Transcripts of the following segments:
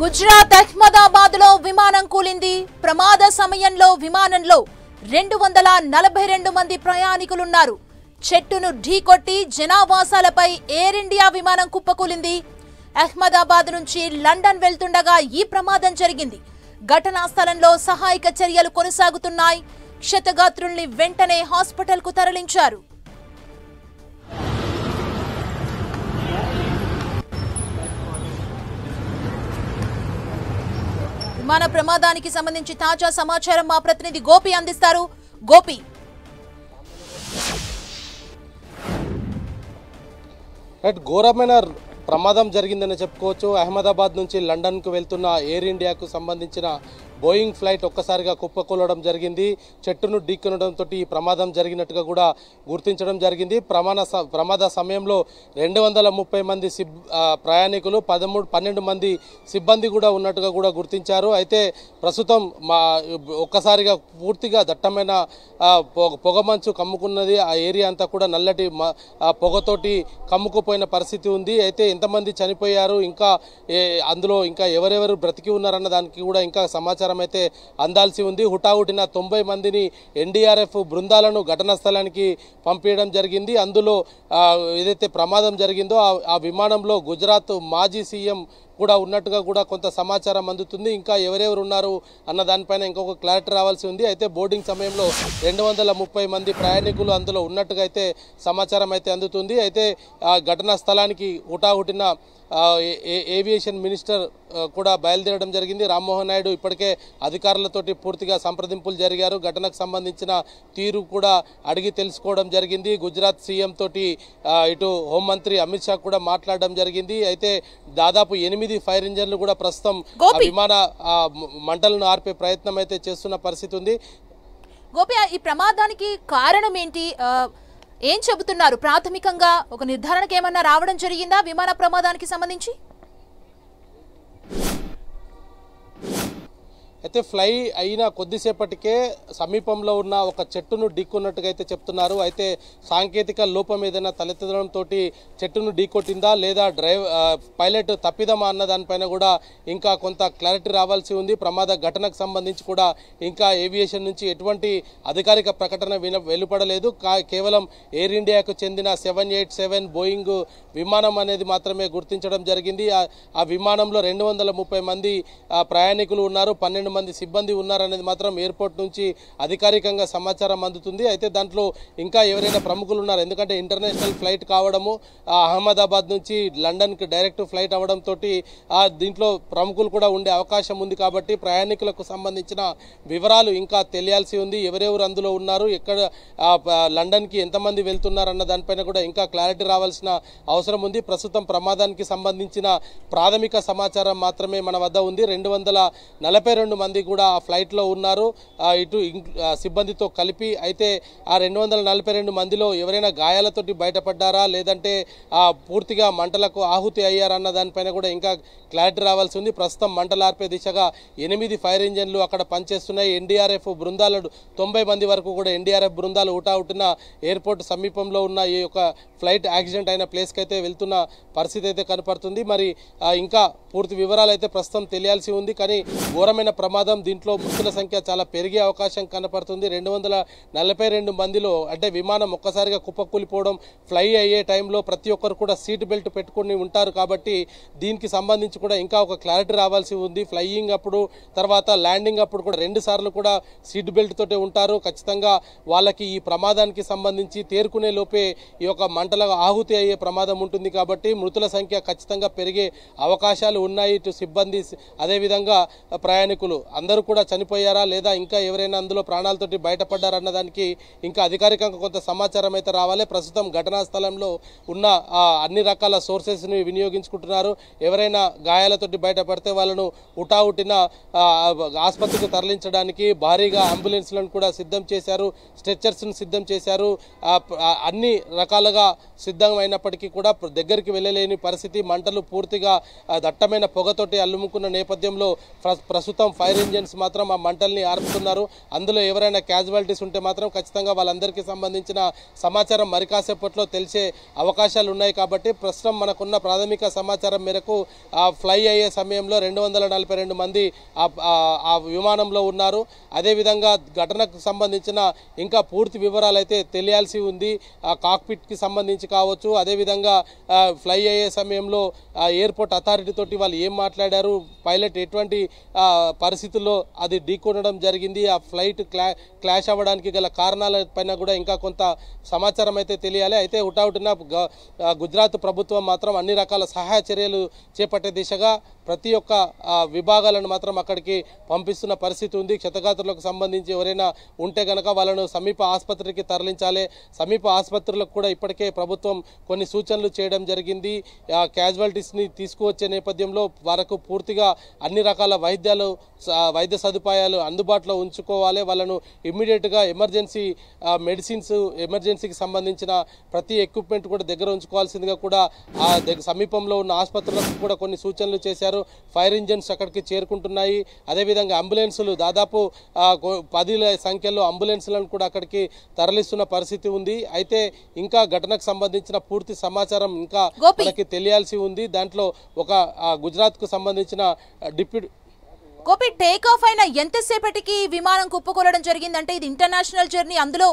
గుజరాత్ అహ్మదాబాద్ లో విమానం కూలింది. ప్రమాద సమయంలో విమానంలో 242 మంది ప్రయాణికులున్నారు. చెట్టును ఢీకొట్టి జనావాసాలపై ఎయిర్ ఇండియా విమానం కుప్పకూలింది. అహ్మదాబాద్ నుంచి లండన్ వెళ్తుండగా ఈ ప్రమాదం జరిగింది. ఘటనా స్థలంలో సహాయక చర్యలు కొనసాగుతున్నాయి. క్షతగాత్రుల్ని వెంటనే హాస్పిటల్కు తరలించారు. విమాన ప్రమాదానికి సంబంధించి తాజా సమాచారం మా ప్రతినిధి గోపి అందిస్తారు. గోపి, ఘోరమైన ప్రమాదం జరిగిందని చెప్పుకోవచ్చు. అహ్మదాబాద్ నుంచి లండన్కు వెళ్తున్న ఎయిర్ ఇండియాకు సంబంధించిన బోయింగ్ ఫ్లైట్ ఒక్కసారిగా కుప్పకూలడం జరిగింది. చెట్టును ఢీకొనడంతో ఈ ప్రమాదం జరిగినట్టుగా కూడా గుర్తించడం జరిగింది. ప్రమాద సమయంలో 230 మంది ప్రయాణికులు 12 మంది సిబ్బంది కూడా ఉన్నట్టుగా కూడా గుర్తించారు. అయితే ప్రస్తుతం ఒక్కసారిగా పూర్తిగా దట్టమైన పొగమంచు కమ్ముకున్నది. ఆ ఏరియా అంతా కూడా నల్లటి పొగతోటి కమ్ముకుపోయిన పరిస్థితి ఉంది. అయితే ఎంతమంది చనిపోయారు, ఇంకా అందులో ఇంకా ఎవరెవరు బ్రతికి ఉన్నారన్న దానికి కూడా ఇంకా సమాచారం అయితే అందాల్సి ఉంది. హుటాహుటిన 90 మందిని ఎన్డీఆర్ఎఫ్ బృందాలను ఘటనా స్థలానికి పంపించడం జరిగింది. అందులో ఏదైతే ప్రమాదం జరిగిందో ఆ విమానంలో గుజరాత్ మాజీ సీఎం కూడా ఉన్నట్టుగా కూడా కొంత సమాచారం అందుతుంది. ఇంకా ఎవరెవరు ఉన్నారు అన్న దానిపైన ఇంకొక క్లారిటీ రావాల్సి ఉంది. అయితే బోర్డింగ్ సమయంలో 230 మంది ప్రయాణికులు అందులో ఉన్నట్టుగా అయితే సమాచారం అయితే అందుతుంది. అయితే ఘటనా స్థలానికి హుటాహుటిన ఏవియేషన్ మినిస్టర్ కూడా బయలుదేరడం జరిగింది. రామ్మోహన్ నాయుడు ఇప్పటికే అధికారులతోటి పూర్తిగా సంప్రదింపులు జరిగారు. ఘటనకు సంబంధించిన తీరు కూడా అడిగి తెలుసుకోవడం జరిగింది. గుజరాత్ సీఎం తోటి ఇటు హోంమంత్రి అమిత్ షా కూడా మాట్లాడడం జరిగింది. అయితే దాదాపు 8 ఫైర్ ఇంజన్లు కూడా ప్రస్తుతం విమాన మంటలను ఆర్పే ప్రయత్నం అయితే చేస్తున్న పరిస్థితి ఉంది. గోపి, ఈ ప్రమాదానికి కారణం ఏంటి? ఏం చెబుతున్నారు? ప్రాథమికంగా ఒక నిర్ధారణకు ఏమన్నా రావడం జరిగిందా విమాన ప్రమాదానికి సంబంధించి? అయితే ఫ్లై అయిన కొద్దిసేపటికే సమీపంలో ఉన్న ఒక చెట్టును ఢీకొన్నట్టుగా అయితే చెప్తున్నారు. అయితే సాంకేతిక లోపం ఏదైనా తలెత్తడంతో చెట్టును ఢీకొట్టిందా లేదా పైలట్ తప్పిదమా అన్న దానిపైన కూడా ఇంకా కొంత క్లారిటీ రావాల్సి ఉంది. ప్రమాద ఘటనకు సంబంధించి కూడా ఇంకా ఏవియేషన్ నుంచి ఎటువంటి అధికారిక ప్రకటన వెలువడలేదు. కేవలం ఎయిర్ ఇండియాకు చెందిన 787 బోయింగ్ విమానం అనేది మాత్రమే గుర్తించడం జరిగింది. ఆ విమానంలో 230 మంది ప్రయాణికులు ఉన్నారు, 12 మంది సిబ్బంది ఉన్నారనేది మాత్రం ఎయిర్పోర్ట్ నుంచి అధికారికంగా సమాచారం అందుతుంది. అయితే దాంట్లో ఇంకా ఎవరైనా ప్రముఖులు ఉన్నారు, ఎందుకంటే ఇంటర్నేషనల్ ఫ్లైట్ కావడము, అహ్మదాబాద్ నుంచి లండన్కి డైరెక్ట్ ఫ్లైట్ అవడంతో దీంట్లో ప్రముఖులు కూడా ఉండే అవకాశం ఉంది. కాబట్టి ప్రయాణికులకు సంబంధించిన వివరాలు ఇంకా తెలియాల్సి ఉంది. ఎవరెవరు అందులో ఉన్నారు, ఎక్కడ లండన్కి ఎంతమంది వెళ్తున్నారు అన్న దానిపైన కూడా ఇంకా క్లారిటీ రావాల్సిన అవసరం ఉంది. ప్రస్తుతం ప్రమాదానికి సంబంధించిన ప్రాథమిక సమాచారం మాత్రమే మన వద్ద ఉంది. 242 మంది కూడా ఆ ఫ్లైట్లో ఉన్నారు, ఇటు సిబ్బందితో కలిపి. అయితే ఆ 242 మందిలో ఎవరైనా గాయాలతోటి బయటపడ్డారా లేదంటే పూర్తిగా మంటలకు ఆహుతి అయ్యారా అన్న దానిపైన కూడా ఇంకా క్లారిటీ రావాల్సి ఉంది. ప్రస్తుతం మంటలార్పే దిశగా 8 ఫైర్ ఇంజన్లు అక్కడ పనిచేస్తున్నాయి. ఎన్డీఆర్ఎఫ్ బృందాలు 90 మంది వరకు కూడా ఎన్డీఆర్ఎఫ్ బృందాలు హుటాహుటిన ఎయిర్పోర్ట్ సమీపంలో ఉన్న ఈ యొక్క ఫ్లైట్ యాక్సిడెంట్ అయిన ప్లేస్కి అయితే వెళ్తున్న పరిస్థితి అయితే కనపడుతుంది. మరి ఇంకా పూర్తి వివరాలు అయితే ప్రస్తుతం తెలియాల్సి ఉంది. కానీ ఘోరమైన ప్రమాదం, దీంట్లో మృతుల సంఖ్య చాలా పెరిగే అవకాశం కనపడుతుంది. 242 మందిలో అంటే విమానం ఒక్కసారిగా కుప్పకూలిపోవడం, ఫ్లై అయ్యే టైంలో ప్రతి ఒక్కరు కూడా సీట్ బెల్ట్ పెట్టుకుని ఉంటారు. కాబట్టి దీనికి సంబంధించి కూడా ఇంకా ఒక క్లారిటీ రావాల్సి ఉంది. ఫ్లయింగ్ అప్పుడు తర్వాత ల్యాండింగ్ అప్పుడు కూడా 2 సార్లు కూడా సీట్ బెల్ట్ తోటే ఉంటారు. ఖచ్చితంగా వాళ్ళకి ఈ ప్రమాదానికి సంబంధించి తేరుకునే లోపే ఈ యొక్క మంటలకు ఆహుతి అయ్యే ప్రమాదం ఉంటుంది. కాబట్టి మృతుల సంఖ్య ఖచ్చితంగా పెరిగే అవకాశాలు ఉన్నాయి. ఇటు సిబ్బంది అదేవిధంగా ప్రయాణికులు అందరూ కూడా చనిపోయారా లేదా ఇంకా ఎవరైనా అందులో ప్రాణాలతోటి బయటపడ్డారా అన్న దానికి ఇంకా అధికారికంగా కొంత సమాచారం అయితే రావాలి. ప్రస్తుతం ఘటనా స్థలంలో ఉన్న అన్ని రకాల సోర్సెస్ని వినియోగించుకుంటున్నారు. ఎవరైనా గాయాలతోటి బయటపడితే వాళ్ళను హుటాహుటిన ఆసుపత్రికి తరలించడానికి భారీగా అంబులెన్స్లను కూడా సిద్ధం చేశారు, స్ట్రెచ్చర్స్ను సిద్ధం చేశారు. అన్ని రకాలుగా సిద్ధమైనప్పటికీ కూడా దగ్గరికి వెళ్ళలేని పరిస్థితి. మంటలు పూర్తిగా దట్టమైన పొగతోటి అల్లుముకున్న నేపథ్యంలో ప్రస్తుతం ఫైర్ ఫైర్ ఇంజిన్స్ మాత్రం ఆ మంటల్ని ఆర్పుతున్నారు. అందులో ఎవరైనా క్యాజువాలిటీస్ ఉంటే మాత్రం ఖచ్చితంగా వాళ్ళందరికీ సంబంధించిన సమాచారం మరి కాసేపట్లో తెలిసే అవకాశాలు ఉన్నాయి. కాబట్టి ప్రస్తుతం మనకున్న ప్రాథమిక సమాచారం మేరకు ఫ్లై అయ్యే సమయంలో 242 మంది ఆ విమానంలో ఉన్నారు. అదేవిధంగా ఘటనకు సంబంధించిన ఇంకా పూర్తి వివరాలు అయితే తెలియాల్సి ఉంది. ఆ కాక్పిట్కి సంబంధించి కావచ్చు, అదేవిధంగా ఫ్లై అయ్యే సమయంలో ఎయిర్పోర్ట్ అథారిటీ తోటి వాళ్ళు ఏం మాట్లాడారు, పైలట్ ఎటువంటి పరిస్థితుల్లో అది ఢీకొనడం జరిగింది, ఆ ఫ్లైట్ క్లాష్ అవ్వడానికి గల కారణాల పైన కూడా ఇంకా కొంత సమాచారం అయితే తెలియాలి. అయితే హుటాహుటిన గుజరాత్ ప్రభుత్వం మాత్రం అన్ని రకాల సహాయ చర్యలు చేపట్టే దిశగా ప్రతి ఒక్క విభాగాలను మాత్రం అక్కడికి పంపిస్తున్న పరిస్థితి ఉంది. క్షతగాత్రులకు సంబంధించి ఎవరైనా ఉంటే కనుక వాళ్ళను సమీప ఆసుపత్రికి తరలించాలి. సమీప ఆసుపత్రులకు కూడా ఇప్పటికే ప్రభుత్వం కొన్ని సూచనలు చేయడం జరిగింది. క్యాజువాలిటీస్ని తీసుకువచ్చే నేపథ్యంలో వారికి పూర్తిగా అన్ని రకాల వైద్య సదుపాయాలు అందుబాటులో ఉంచుకోవాలి. వాళ్ళను ఇమ్మీడియట్గా ఎమర్జెన్సీ మెడిసిన్స్, ఎమర్జెన్సీకి సంబంధించిన ప్రతి ఎక్విప్మెంట్ కూడా దగ్గర ఉంచుకోవాల్సిందిగా కూడా సమీపంలో ఉన్న ఆసుపత్రులకు కూడా కొన్ని సూచనలు చేశారు. ఫైర్ ఇంజిన్స్ అక్కడికి చేరుకుంటున్నాయి. అదేవిధంగా అంబులెన్సులు దాదాపు 10 సంఖ్యలో అంబులెన్సులను కూడా అక్కడికి తరలిస్తున్న పరిస్థితి ఉంది. అయితే ఇంకా ఘటనకు సంబంధించిన పూర్తి సమాచారం ఇంకా మనకి తెలియాల్సి ఉంది. దాంట్లో ఒక గుజరాత్ కు సంబంధించిన డిప్యూటీ గోపి టేక్ ఆఫ్ అయిన ఎంతసేపటికి విమానం కుప్పకూలడం జరిగిందంటే ఇది ఇంటర్నేషనల్ జర్నీ, అందులో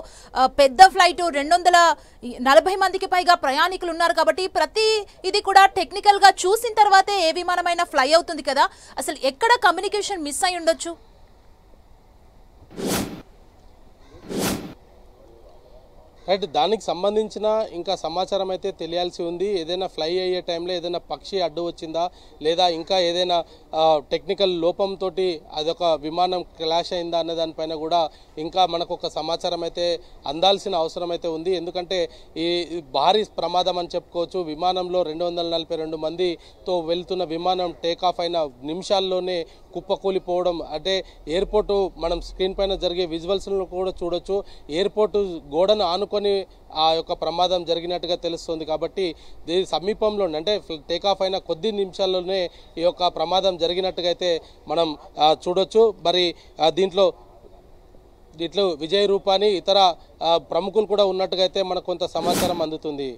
పెద్ద ఫ్లైట్ 240 మందికి పైగా ప్రయాణికులు ఉన్నారు కాబట్టి ప్రతి ఇది కూడా టెక్నికల్ గా చూసిన తర్వాతే ఏ విమానమైనా ఫ్లై అవుతుంది కదా, అసలు ఎక్కడ కమ్యూనికేషన్ మిస్ అయి ఉండొచ్చు? రైట్, దానికి సంబంధించిన ఇంకా సమాచారం అయితే తెలియాల్సి ఉంది. ఏదైనా ఫ్లై అయ్యే టైంలో ఏదైనా పక్షి అడ్డు వచ్చిందా, లేదా ఇంకా ఏదైనా టెక్నికల్ లోపంతో అదొక విమానం క్లాష్ అయిందా అనే దానిపైన కూడా ఇంకా మనకు ఒక సమాచారం అయితే అందాల్సిన అవసరం అయితే ఉంది. ఎందుకంటే ఈ భారీ ప్రమాదం అని చెప్పుకోవచ్చు. విమానంలో 242 మందితో వెళ్తున్న విమానం టేక్ ఆఫ్ అయిన నిమిషాల్లోనే కుప్పకూలిపోవడం, అంటే ఎయిర్పోర్టు మనం స్క్రీన్ పైన జరిగే విజువల్స్ను కూడా చూడొచ్చు. ఎయిర్పోర్టు గోడను ఆనుకొని ఆ యొక్క ప్రమాదం జరిగినట్టుగా తెలుస్తుంది. కాబట్టి దీని సమీపంలో అంటే టేకాఫ్ అయిన కొద్ది నిమిషాల్లోనే ఈ యొక్క ప్రమాదం జరిగినట్టుగా అయితే మనం చూడొచ్చు. మరి దీంట్లో విజయ్ రూపాని ఇతర ప్రముఖులు కూడా ఉన్నట్టుగా అయితే మనకు కొంత సమాచారం అందుతుంది.